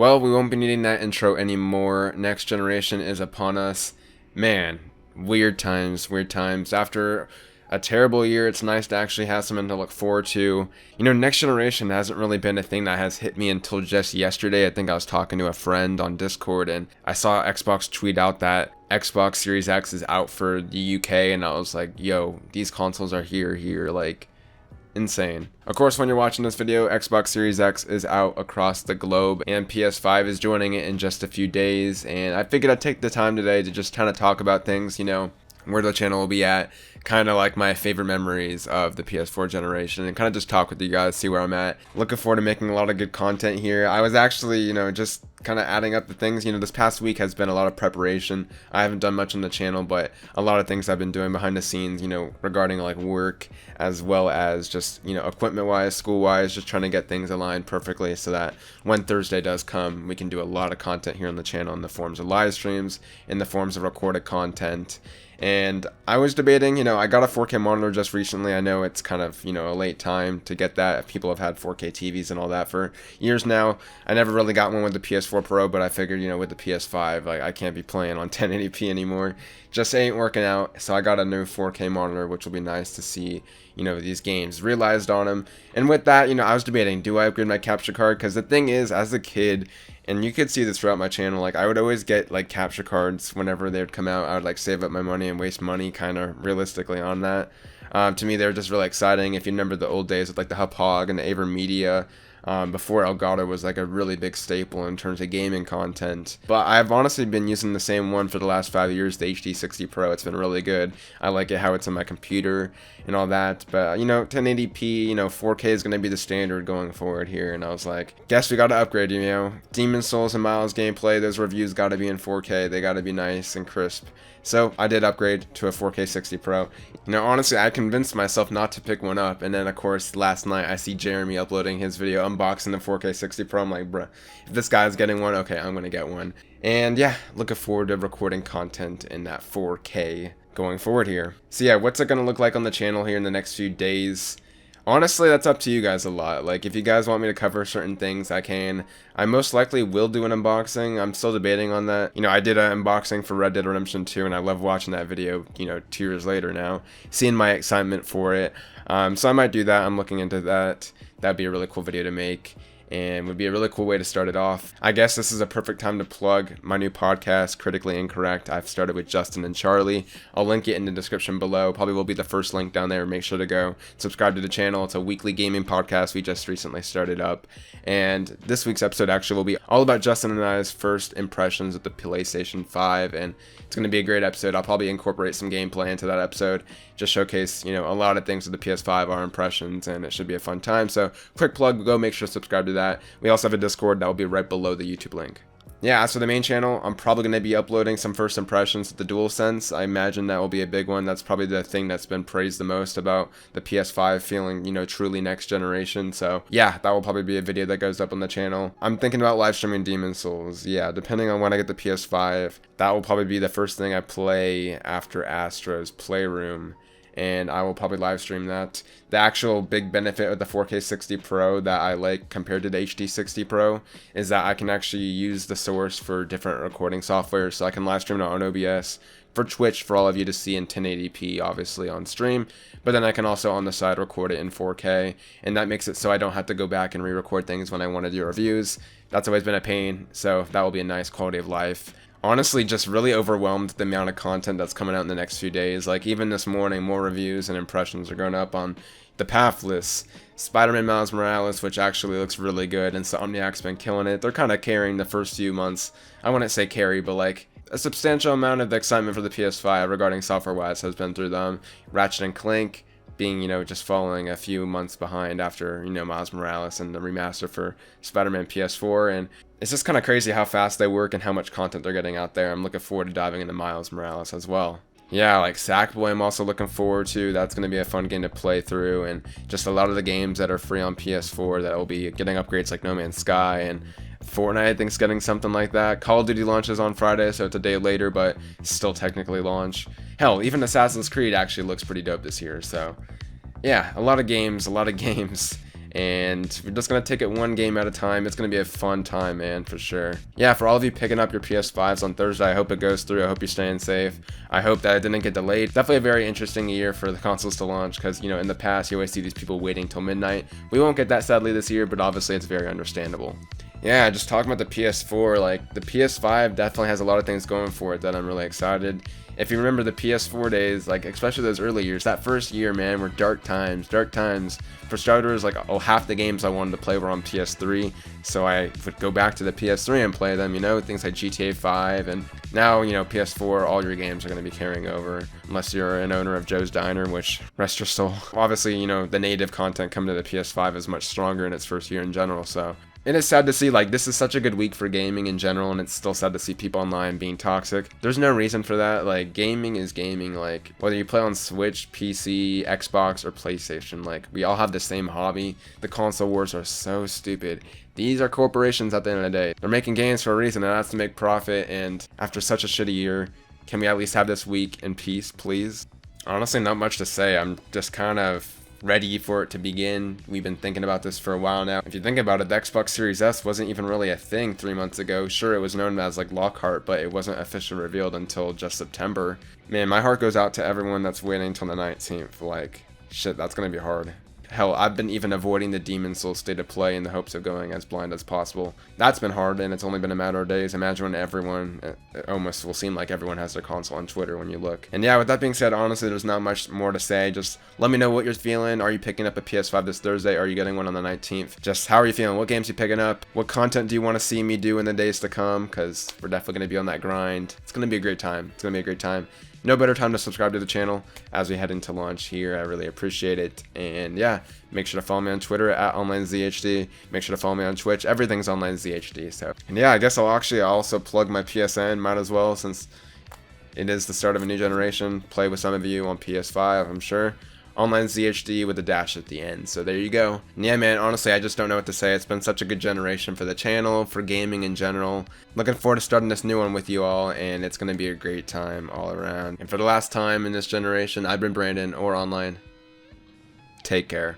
Well, we won't be needing that intro anymore. Next generation is upon us. Man, weird times, weird times. After a terrible year, it's nice to actually have something to look forward to. You know, next generation hasn't really been a thing that has hit me until just yesterday. I think I was talking to a friend on Discord and I saw Xbox tweet out that Xbox Series X is out for the UK, and I was like, yo, these consoles are here, like, insane. Of course, when you're watching this video, Xbox Series X is out across the globe and PS5 is joining it in just a few days, and I figured I'd take the time today to just kind of talk about things, you know, where the channel will be at, kind of like my favorite memories of the PS4 generation, and kind of just talk with you guys, see where I'm at. Looking forward to making a lot of good content here. I was actually, you know, just kind of adding up the things. You know, this past week has been a lot of preparation. I haven't done much on the channel, but a lot of things I've been doing behind the scenes, you know, regarding like work as well as just, you know, equipment wise, school wise, just trying to get things aligned perfectly so that when Thursday does come, we can do a lot of content here on the channel in the forms of live streams, in the forms of recorded content. And I was debating, you know, I got a 4K monitor just recently. I know it's kind of, you know, a late time to get that. People have had 4K TVs and all that for years now. I never really got one with the PS4 Pro, but I figured, you know, with the PS5, like, I can't be playing on 1080p anymore. Just ain't working out. So I got a new 4K monitor, which will be nice to see, you know, these games realized on them. And with that, you know, I was debating, do I upgrade my capture card? Because the thing is, as a kid, and you could see this throughout my channel, like, I would always get, like, capture cards whenever they would come out. I would, like, save up my money and waste money, kind of, realistically, on that. To me, they were just really exciting. If you remember the old days with, like, the Hauppauge and the AverMedia, before Elgato was, like, a really big staple in terms of gaming content. But I've honestly been using the same one for the last 5 years, the HD60 Pro. It's been really good. I like it how it's on my computer and all that. But, you know, 1080p, you know, 4K is going to be the standard going forward here. And I was like, guess we got to upgrade, you know. Demon's Souls and Miles gameplay, those reviews got to be in 4K. They got to be nice and crisp. So I did upgrade to a 4K 60 Pro. You know, honestly, I convinced myself not to pick one up. And then, of course, last night I see Jeremy uploading his video unboxing the 4K 60 Pro. I'm like, bruh, if this guy's getting one, okay, I'm going to get one. And yeah, looking forward to recording content in that 4K going forward here. So yeah, what's it going to look like on the channel here in the next few days? Honestly, that's up to you guys a lot. Like, if you guys want me to cover certain things, I can. I most likely will do an unboxing. I'm still debating on that. You know, I did an unboxing for Red Dead Redemption 2, and I love watching that video, you know, 2 years later now, seeing my excitement for it. So I might do that. I'm looking into that. That'd be a really cool video to make, and would be a really cool way to start it off. I guess this is a perfect time to plug my new podcast, Critically Incorrect. I've started with Justin and Charlie. I'll link it in the description below. Probably will be the first link down there. Make sure to go subscribe to the channel. It's a weekly gaming podcast we just recently started up. And this week's episode actually will be all about Justin and I's first impressions of the PlayStation 5. And it's going to be a great episode. I'll probably incorporate some gameplay into that episode. Just showcase, you know, a lot of things with the PS5, our impressions, and it should be a fun time. So, quick plug, go make sure to subscribe to that. We also have a Discord that will be right below the YouTube link. Yeah, as for the main channel, I'm probably going to be uploading some first impressions with the DualSense. I imagine that will be a big one. That's probably the thing that's been praised the most about the PS5 feeling, you know, truly next generation. So yeah, that will probably be a video that goes up on the channel. I'm thinking about live streaming Demon's Souls. Yeah, depending on when I get the PS5, that will probably be the first thing I play after Astro's Playroom. And I will probably live stream that. The actual big benefit of the 4K 60 Pro that I like compared to the HD 60 Pro is that I can actually use the source for different recording software, so I can live stream it on OBS for Twitch for all of you to see in 1080p, obviously on stream, but then I can also on the side record it in 4K, and that makes it so I don't have to go back and re-record things when I want to do reviews. That's always been a pain, so that will be a nice quality of life. Honestly, just really overwhelmed with the amount of content that's coming out in the next few days. Like, even this morning, more reviews and impressions are going up on The Pathless, Spider-Man Miles Morales, which actually looks really good, and Insomniac's been killing it. They're kind of carrying the first few months. I wouldn't say carry, but like, a substantial amount of the excitement for the PS5 regarding software-wise has been through them. Ratchet & Clank being, you know, just following a few months behind after, you know, Miles Morales and the remaster for Spider-Man PS4, and it's just kind of crazy how fast they work and how much content they're getting out there. I'm looking forward to diving into Miles Morales as well. Yeah, like Sackboy I'm also looking forward to. That's going to be a fun game to play through, and just a lot of the games that are free on PS4 that will be getting upgrades like No Man's Sky, and Fortnite I think is getting something like that. Call of Duty launches on Friday, so it's a day later, but still technically launch. Hell, even Assassin's Creed actually looks pretty dope this year, so yeah, a lot of games, and we're just gonna take it one game at a time. It's gonna be a fun time, man, for sure. Yeah, for all of you picking up your PS5s on Thursday, I hope it goes through. I hope you're staying safe. I hope that it didn't get delayed. Definitely a very interesting year for the consoles to launch, because you know, in the past you always see these people waiting till midnight. We won't get that sadly this year, but obviously it's very understandable. Yeah, just talking about the PS4, like the PS5 definitely has a lot of things going for it that I'm really excited. If you remember the PS4 days, like especially those early years, that first year, man, were dark times. Dark times. For starters, like half the games I wanted to play were on PS3, so I would go back to the PS3 and play them, you know, things like GTA 5, and now, you know, PS4, all your games are going to be carrying over, unless you're an owner of Joe's Diner, which, rest your soul. Obviously, you know, the native content coming to the PS5 is much stronger in its first year in general, so it is sad to see, like, this is such a good week for gaming in general, and it's still sad to see people online being toxic. There's no reason for that. Like, gaming is gaming. Like, whether you play on Switch, PC, Xbox, or PlayStation, like, we all have the same hobby. The console wars are so stupid. These are corporations at the end of the day. They're making games for a reason, and that's to make profit, and after such a shitty year, can we at least have this week in peace, please? Honestly, not much to say. I'm just kind of ready for it to begin. We've been thinking about this for a while now. If you think about it, the Xbox Series S wasn't even really a thing 3 months ago. Sure, it was known as like Lockhart, but it wasn't officially revealed until just September. Man, my heart goes out to everyone that's waiting until the 19th. Like, shit, that's gonna be hard. Hell, I've been even avoiding the Demon's Souls State of Play in the hopes of going as blind as possible. That's been hard, and it's only been a matter of days. Imagine when everyone, it almost will seem like everyone has their console on Twitter when you look. And yeah, with that being said, honestly, there's not much more to say. Just let me know what you're feeling. Are you picking up a PS5 this Thursday? Are you getting one on the 19th? Just how are you feeling? What games are you picking up? What content do you want to see me do in the days to come? Because we're definitely going to be on that grind. It's going to be a great time. It's going to be a great time. No better time to subscribe to the channel as we head into launch here. I really appreciate it. And yeah, make sure to follow me on Twitter at OnlineZhD. Make sure to follow me on Twitch. Everything's OnlineZhD. So, and yeah, I guess I'll also plug my PSN. Might as well, since it is the start of a new generation. Play with some of you on PS5, I'm sure. OnlineZhD with a dash at the end. So there you go. And yeah, man, honestly, I just don't know what to say. It's been such a good generation for the channel, for gaming in general. Looking forward to starting this new one with you all, and it's going to be a great time all around. And for the last time in this generation, I've been Brandon, or Online. Take care.